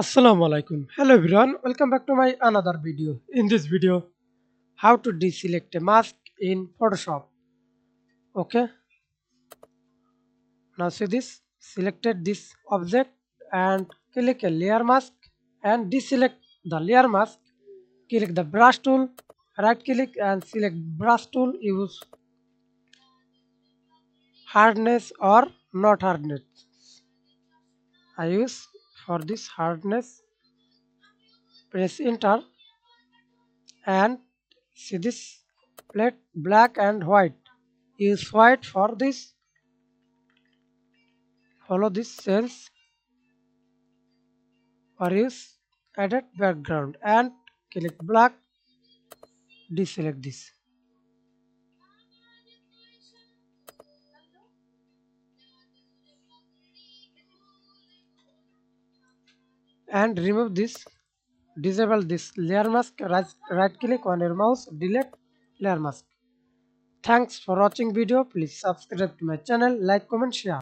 Assalamu alaikum. Hello everyone. Welcome back to my another video. In this video, how to deselect a mask in Photoshop. Okay. Now see this. Selected this object and click a layer mask and deselect the layer mask. Click the brush tool. Right click and select brush tool. Use hardness or not hardness. I use for this hardness. Press enter and see this plate black and white. Use white for this. Follow this cells or use edit background and click black. Deselect this and remove this. Disable this layer mask. Right click on your mouse. Delete layer mask. Thanks for watching video. Please subscribe to my channel. Like, comment, share.